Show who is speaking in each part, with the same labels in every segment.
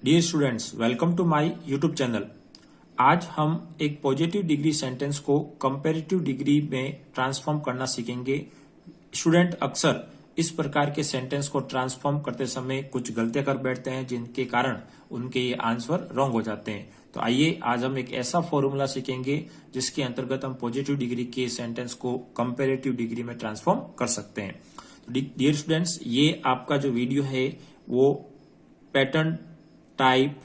Speaker 1: Dear students, welcome to my YouTube channel. आज हम एक पॉजिटिव डिग्री सेंटेंस को कंपैरेटिव डिग्री में ट्रांसफॉर्म करना सीखेंगे। स्टूडेंट अक्सर इस प्रकार के सेंटेंस को ट्रांसफॉर्म करते समय कुछ गलतियां कर बैठते हैं, जिनके कारण उनके ये आंसर रॉन्ग हो जाते हैं। तो आइए आज हम एक ऐसा फॉर्मूला सीखेंगे जिसके अंतर्गत हम पॉजिटिव डिग्री के सेंटेंस को कंपैरेटिव डिग्री में ट्रांसफॉर्म कर सकते हैं। तो डियर स्टूडेंट्स, ये आपका जो वीडियो है वो पैटर्न टाइप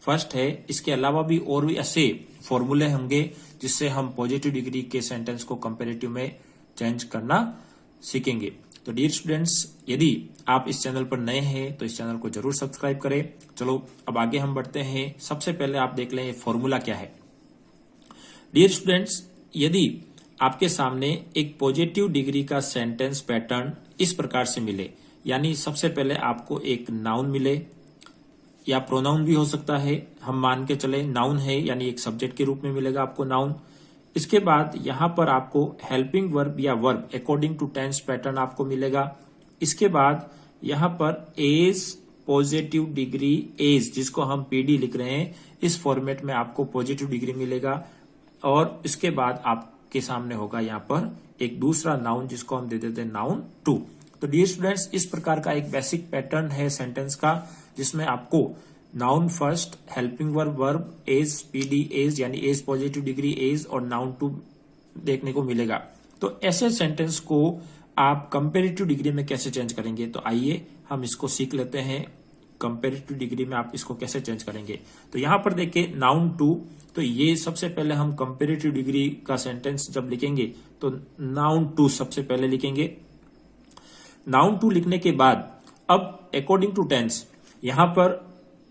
Speaker 1: फर्स्ट है। इसके अलावा भी और भी ऐसे फॉर्मूले होंगे जिससे हम पॉजिटिव डिग्री के सेंटेंस को कंपैरेटिव में चेंज करना सीखेंगे। तो डियर स्टूडेंट्स, यदि आप इस चैनल पर नए हैं तो इस चैनल को जरूर सब्सक्राइब करें। चलो अब आगे हम बढ़ते हैं। सबसे पहले आप देख लें ये फॉर्मूला क्या है। डियर स्टूडेंट्स, यदि आपके सामने एक पॉजिटिव डिग्री का सेंटेंस पैटर्न इस प्रकार से मिले, यानी सबसे पहले आपको एक नाउन मिले या प्रोनाउन भी हो सकता है, हम मान के चले नाउन है यानी एक सब्जेक्ट के रूप में मिलेगा आपको नाउन। इसके बाद यहां पर आपको हेल्पिंग वर्ब या verb according to tense pattern आपको मिलेगा। इसके बाद यहां पर एज पॉजिटिव डिग्री एज, जिसको हम पीडी लिख रहे हैं, इस फॉर्मेट में आपको पॉजिटिव डिग्री मिलेगा। और इसके बाद आपके सामने होगा यहां पर एक दूसरा नाउन जिसको हम दे देते हैं नाउन टू। तो डियर स्टूडेंट्स, इस प्रकार का एक बेसिक पैटर्न है सेंटेंस का, जिसमें आपको noun first, helping verb verb, as PD as यानी एज पॉजिटिव डिग्री एज और नाउन टू देखने को मिलेगा। तो ऐसे सेंटेंस को आप कंपैरेटिव डिग्री में कैसे चेंज करेंगे, तो आइए हम इसको सीख लेते हैं। कंपैरेटिव डिग्री में आप इसको कैसे चेंज करेंगे, तो यहां पर देखिए नाउन टू। तो ये सबसे पहले हम कंपैरेटिव डिग्री का सेंटेंस जब लिखेंगे तो नाउन टू सबसे पहले लिखेंगे। नाउन टू लिखने के बाद अब अकॉर्डिंग टू टेंस, यहां पर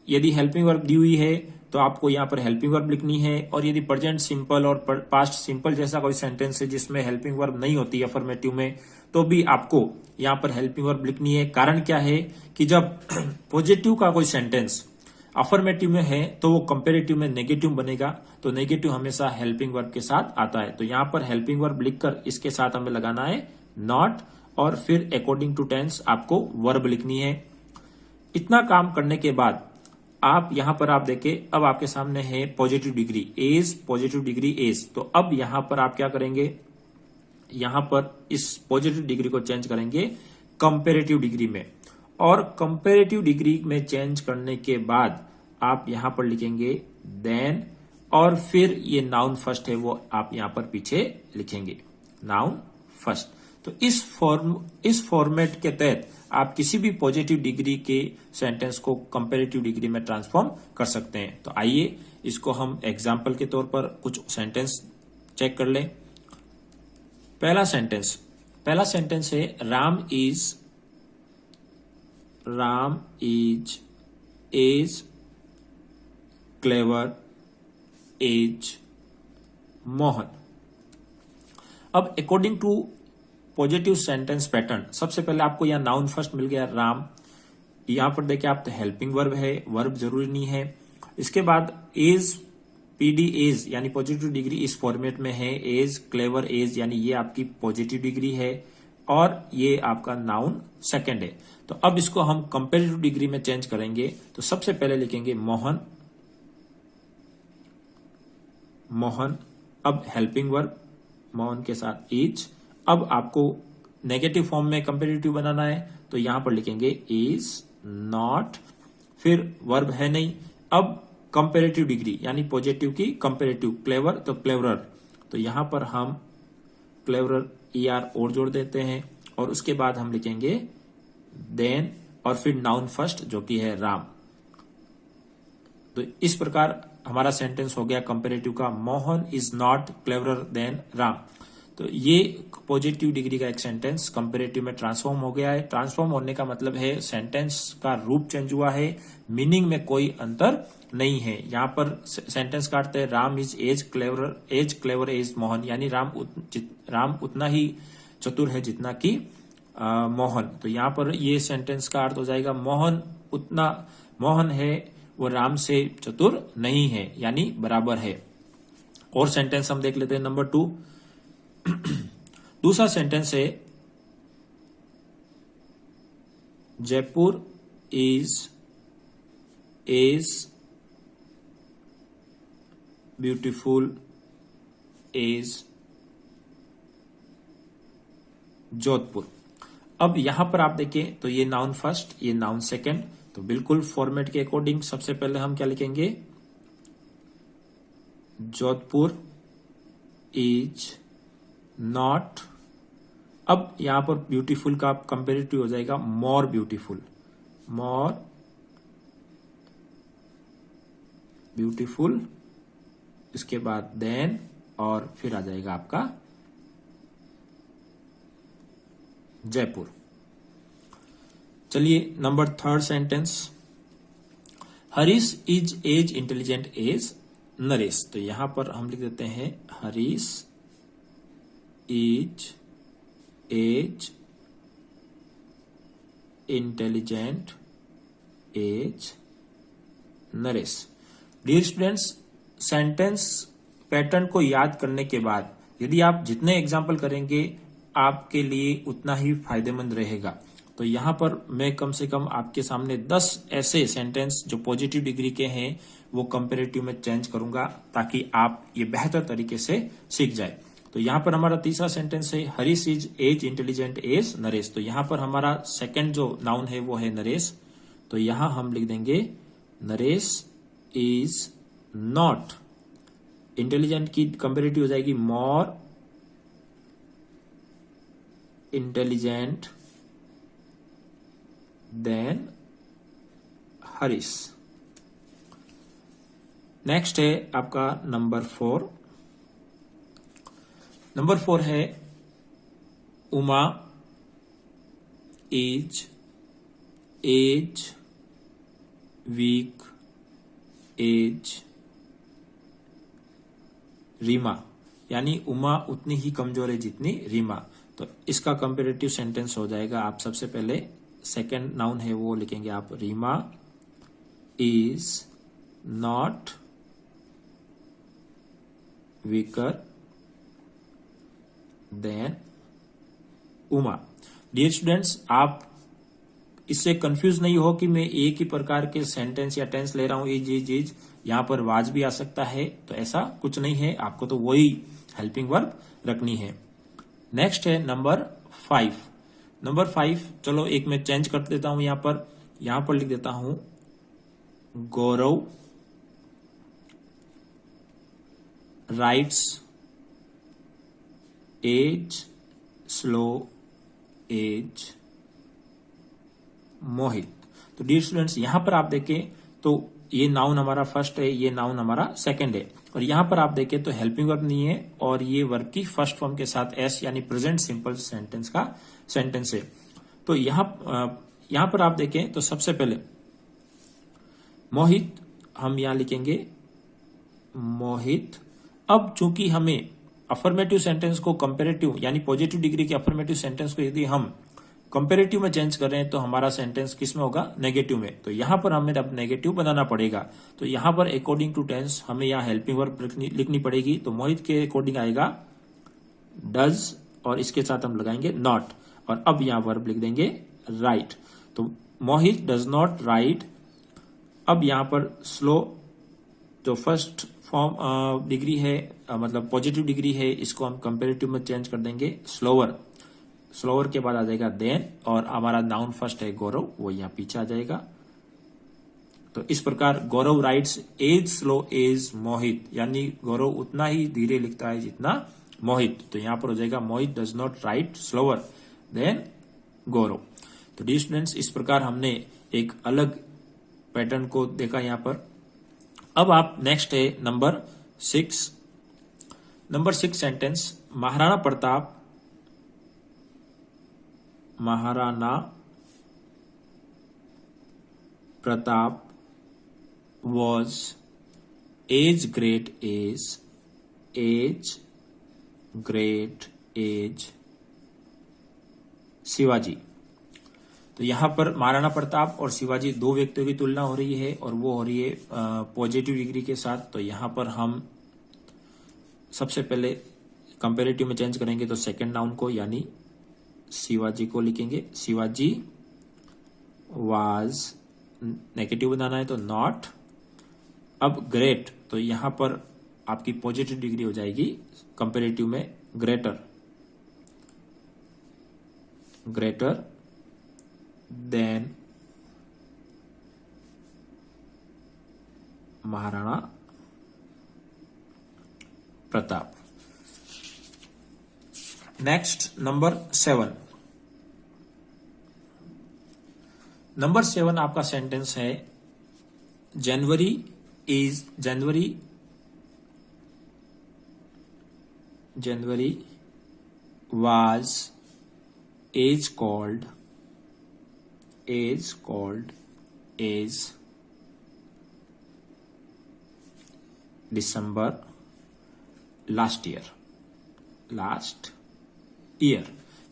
Speaker 1: यदि हेल्पिंग वर्ब दी हुई है तो आपको यहां पर हेल्पिंग वर्ब लिखनी है। और यदि प्रेजेंट सिंपल और पास्ट सिंपल जैसा कोई सेंटेंस है जिसमें हेल्पिंग वर्ब नहीं होती अफर्मेटिव में, तो भी आपको यहां पर हेल्पिंग वर्ब लिखनी है। कारण क्या है कि जब पॉजिटिव का कोई सेंटेंस अफर्मेटिव में है तो वो कंपैरेटिव में नेगेटिव बनेगा। तो नेगेटिव हमेशा हेल्पिंग वर्ब के साथ आता है। तो यहां पर हेल्पिंग वर्ब लिखकर इसके साथ हमें लगाना है नॉट, और फिर अकॉर्डिंग टू टेंस आपको वर्ब लिखनी है। इतना काम करने के बाद आप यहां पर आप देखें, अब आपके सामने है positive degree as, positive degree as. तो अब यहां पर आप क्या करेंगे, यहां पर इस पॉजिटिव डिग्री को चेंज करेंगे कंपैरेटिव डिग्री में। और कंपैरेटिव डिग्री में चेंज करने के बाद आप यहां पर लिखेंगे देन, और फिर ये नाउन फर्स्ट है वो आप यहां पर पीछे लिखेंगे नाउन फर्स्ट। तो इस फॉर्मेट के तहत आप किसी भी पॉजिटिव डिग्री के सेंटेंस को कंपैरेटिव डिग्री में ट्रांसफॉर्म कर सकते हैं। तो आइए इसको हम एग्जांपल के तौर पर कुछ सेंटेंस चेक कर लें। पहला सेंटेंस है Ram is as clever as Mohan. अब according to positive sentence pattern, सबसे पहले आपको यहां नाउन फर्स्ट मिल गया राम। यहां पर देखिए आप तो हेल्पिंग वर्ब है, वर्ब जरूरी नहीं है। इसके बाद एज पीडी एज यानी पॉजिटिव डिग्री इस फॉर्मेट में है, एज क्लेवर एज यानी ये आपकी पॉजिटिव डिग्री है, और ये आपका नाउन सेकंड है। तो अब इसको हम कंपैरेटिव डिग्री में चेंज करेंगे। तो सबसे पहले लिखेंगे मोहन, अब हेल्पिंग वर्ब मोहन के साथ इज। अब आपको नेगेटिव फॉर्म में कंपैरेटिव बनाना है, तो यहां पर लिखेंगे इज नॉट, फिर वर्ब है नहीं। अब कंपैरेटिव डिग्री यानी पॉजिटिव की कंपैरेटिव, क्लेवर तो क्लेवरर, तो यहां पर हम क्लेवरर ER और जोड़ देते हैं, और उसके बाद हम लिखेंगे देन, और फिर नाउन फर्स्ट जो कि है राम। तो इस प्रकार हमारा सेंटेंस हो गया कंपैरेटिव का, Mohan is not cleverer than Ram. तो ये पॉजिटिव डिग्री का एक सेंटेंस कंपैरेटिव में ट्रांसफॉर्म हो गया है। ट्रांसफॉर्म होने का मतलब है सेंटेंस का रूप चेंज हुआ है, मीनिंग में कोई अंतर नहीं है। यहां पर सेंटेंस काटते हैं Ram is as clever as Mohan, यानी राम उतना ही चतुर है जितना कि मोहन। तो यहां पर ये सेंटेंस का अर्थ हो जाएगा मोहन है वो राम से चतुर नहीं है, यानी बराबर है। और सेंटेंस हम देख लेते हैं नंबर 2। दूसरा सेंटेंस है Jaipur is as beautiful as Jodhpur. अब यहां पर आप देखें तो ये नाउन फर्स्ट, ये नाउन सेकंड, तो बिल्कुल फॉर्मेट के अकॉर्डिंग सबसे पहले हम क्या लिखेंगे, जोधपुर इज नॉट। अब यहां पर ब्यूटीफुल का कंपेरेटिव हो जाएगा मोर ब्यूटीफुल, मोर ब्यूटीफुल, इसके बाद देन, और फिर आ जाएगा आपका जयपुर। चलिए number third sentence, Harish is as intelligent as Naresh. तो यहां पर हम लिख देते हैं Harish is as intelligent as Naresh. Dear students, sentence pattern को याद करने के बाद यदि आप जितने एग्जाम्पल करेंगे आपके लिए उतना ही फायदेमंद रहेगा। तो यहां पर मैं कम से कम आपके सामने 10 ऐसे सेंटेंस जो पॉजिटिव डिग्री के हैं वो कंपेरेटिव में चेंज करूंगा ताकि आप ये बेहतर तरीके से सीख जाए। तो यहां पर हमारा तीसरा सेंटेंस है Harish is as intelligent as Naresh. तो यहां पर हमारा सेकंड जो नाउन है वो है नरेश। तो यहां हम लिख देंगे नरेश इज नॉट, इंटेलिजेंट की कंपेरेटिव हो जाएगी more intelligent than Harish. Next है आपका नंबर 4। नंबर 4 है Uma is as weak as Reema, यानी उमा उतनी ही कमजोर है जितनी रीमा। तो इसका कंपेरेटिव सेंटेंस हो जाएगा, आप सबसे पहले सेकंड नाउन है वो लिखेंगे आप, Reema is not weaker than Uma. Dear students, आप इससे कंफ्यूज नहीं हो कि मैं एक ही प्रकार के सेंटेंस या टेंस ले रहा हूं, इज यहां पर वाज भी आ सकता है, तो ऐसा कुछ नहीं है, आपको तो वही हेल्पिंग वर्ब रखनी है। नेक्स्ट है नंबर 5। नंबर 5, चलो एक मैं चेंज कर देता हूं, यहां पर लिख देता हूं गौरव राइट्स एज स्लो एज मोहित। तो डियर स्टूडेंट्स, यहां पर आप देखें तो ये नाउन हमारा फर्स्ट है, ये नाउन हमारा सेकंड है, और यहां पर आप देखें तो हेल्पिंग वर्ब नहीं है और ये वर्ब की फर्स्ट फॉर्म के साथ एस यानी प्रेजेंट सिंपल सेंटेंस का सेंटेंस है। तो यहां पर आप देखें तो सबसे पहले मोहित हम यहां लिखेंगे मोहित। अब चूंकि हमें अफर्मेटिव सेंटेंस को कंपेरेटिव यानी पॉजिटिव डिग्री के अफर्मेटिव सेंटेंस को यदि हम कंपेरेटिव में चेंज कर रहे हैं तो हमारा सेंटेंस किस में होगा, नेगेटिव में। तो यहां पर हमें अब नेगेटिव बनाना पड़ेगा। तो यहां पर अकॉर्डिंग टू टेंस हमें यहां हेल्पिंग वर्ब लिखनी पड़ेगी। तो मोहित के अकॉर्डिंग आएगा डज और इसके साथ हम लगाएंगे नॉट, और अब यहां वर्ब लिख देंगे राइट। तो मोहित डज नॉट राइट। अब यहां पर स्लो जो फर्स्ट फॉर्म डिग्री है मतलब पॉजिटिव डिग्री है, इसको हम कंपेरेटिव में चेंज कर देंगे स्लोअर। स्लोअर के बाद आ जाएगा देन, और हमारा नाउन फर्स्ट है गौरव, वो यहां पीछे आ जाएगा। तो इस प्रकार गौरव राइट्स एज स्लो एज मोहित, यानी गौरव उतना ही धीरे लिखता है जितना मोहित। तो यहां पर हो जाएगा Mohit does not write slower than Gaurav. तो डियर स्टूडेंट्स, इस प्रकार हमने एक अलग पैटर्न को देखा यहां पर। अब आप नेक्स्ट है number 6। Number 6 sentence, Maharana Pratap was as great as Shivaji. तो यहां पर महाराणा प्रताप और शिवाजी दो व्यक्तियों की तुलना हो रही है और वो हो रही है पॉजिटिव डिग्री के साथ। तो यहां पर हम सबसे पहले कंपेरेटिव में चेंज करेंगे तो सेकंड नाउन को यानी शिवाजी को लिखेंगे। शिवाजी वाज नेगेटिव बनाना है तो नॉट। अब ग्रेट, तो यहां पर आपकी पॉजिटिव डिग्री हो जाएगी कंपेरेटिव में greater, greater than Maharana Pratap. Next number 7। Number 7 आपका सेंटेंस है जनवरी was as cold as December last year।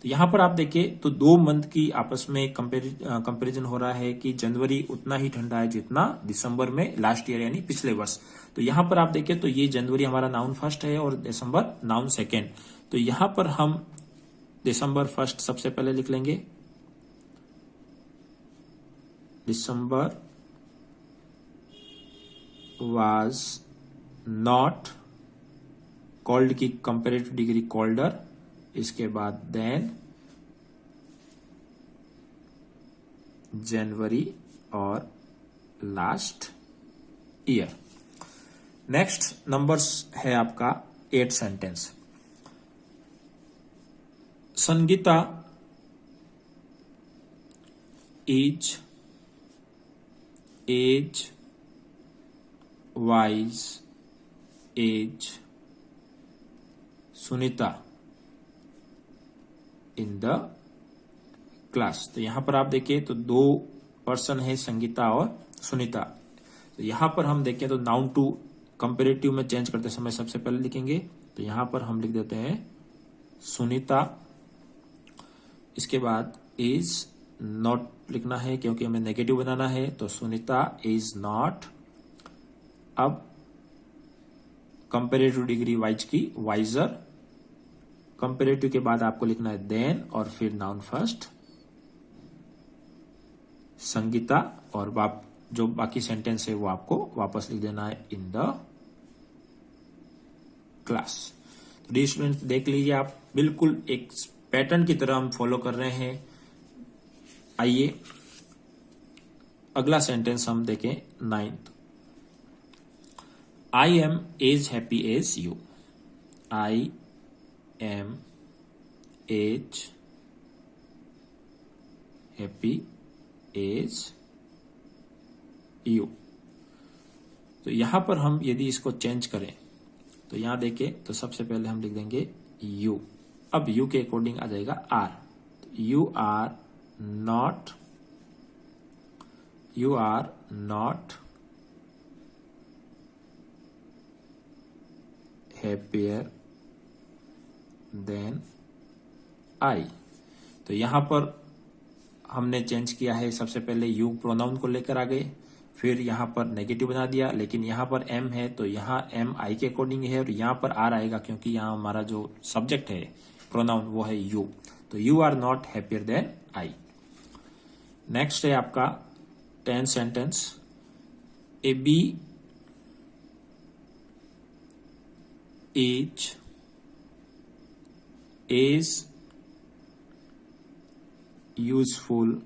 Speaker 1: तो यहां पर आप देखिए तो 2 मंथ की आपस में कंपैरिजन हो रहा है कि जनवरी उतना ही ठंडा है जितना दिसंबर में लास्ट ईयर यानी पिछले वर्ष। तो यहां पर आप देखिए तो ये जनवरी हमारा नाउन फर्स्ट है और दिसंबर नाउन सेकेंड। तो यहां पर हम दिसंबर फर्स्ट सबसे पहले लिख लेंगे, दिसंबर वाज नॉट कोल्ड की कंपेरेटिव डिग्री कोल्डर, इसके बाद देन जनवरी और लास्ट ईयर। नेक्स्ट नंबर्स है आपका 8 sentence. Sangeeta is wise as Sunita in the class. तो यहां पर आप देखिए तो 2 पर्सन है संगीता और सुनीता। तो यहां पर हम देखें तो नाउन टू कंपेरेटिव में चेंज करते समय सबसे पहले लिखेंगे, तो यहां पर हम लिख देते हैं सुनीता, इसके बाद इज नॉट लिखना है क्योंकि हमें नेगेटिव बनाना है, तो सुनीता इज नॉट। अब कंपेरेटिव डिग्री वाइज की वाइजर, कंपेरेटिव के बाद आपको लिखना है देन और फिर नाउन फर्स्ट संगीता, और जो बाकी सेंटेंस है वो आपको वापस लिख देना है इन द क्लास। तो डी स्टूडेंट्स देख लीजिए आप, बिल्कुल एक पैटर्न की तरह हम फॉलो कर रहे हैं। आइए अगला सेंटेंस हम देखें 9th। I am as happy as you. I am as happy as you. तो यहां पर हम यदि इसको चेंज करें तो यहां देखें तो सबसे पहले हम लिख देंगे यू। अब यू के अकॉर्डिंग आ जाएगा are. You are not happier than I. तो यहां पर हमने चेंज किया है, सबसे पहले यू प्रोनाउन को लेकर आ गए, फिर यहां पर नेगेटिव बना दिया, लेकिन यहां पर एम है तो यहां एम आई के अकॉर्डिंग है और यहां पर आर आएगा क्योंकि यहां हमारा जो सब्जेक्ट है प्रोनाउन वो है यू। तो you are not happier than I. Next है आपका 10th sentence. A bee is useful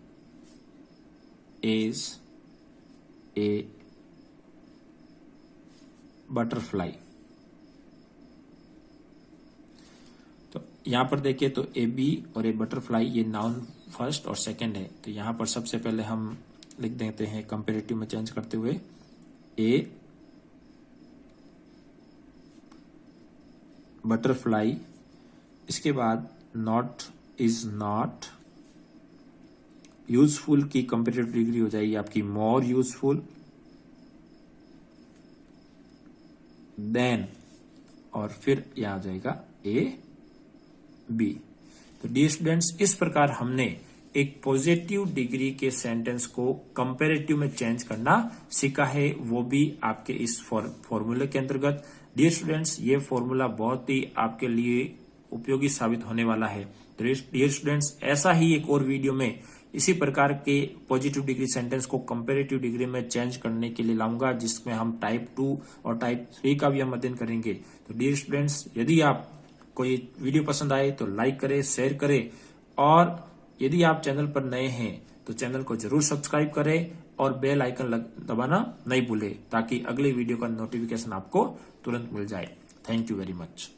Speaker 1: as a butterfly. तो यहां पर देखिए तो ए बी और ए बटरफ्लाई ये नाउन फर्स्ट और सेकंड है। तो यहां पर सबसे पहले हम लिख देते हैं कंपेरेटिव में चेंज करते हुए ए बटरफ्लाई, इसके बाद नॉट इज नॉट, यूजफुल की कंपेरेटिव डिग्री हो जाएगी आपकी मोर यूजफुल, देन और फिर यहां आ जाएगा ए बी। तो डियर स्टूडेंट्स, इस प्रकार हमने एक पॉजिटिव डिग्री के सेंटेंस को कंपेरेटिव में चेंज करना सीखा है, वो भी आपके इस फॉर्मूले के अंतर्गत। डियर स्टूडेंट्स, ये फॉर्मूला बहुत ही आपके लिए उपयोगी साबित होने वाला है। डियर स्टूडेंट्स, ऐसा ही एक और वीडियो में इसी प्रकार के पॉजिटिव डिग्री सेंटेंस को कंपैरेटिव डिग्री में चेंज करने के लिए लाऊंगा, जिसमें हम टाइप 2 और टाइप 3 का भी हम अध्ययन करेंगे। तो डियर स्टूडेंट्स, यदि आप कोई वीडियो पसंद आए तो लाइक करें, शेयर करें, और यदि आप चैनल पर नए हैं तो चैनल को जरूर सब्सक्राइब करें और बेल आइकन दबाना नहीं भूलें, ताकि अगले वीडियो का नोटिफिकेशन आपको तुरंत मिल जाए। Thank you very much.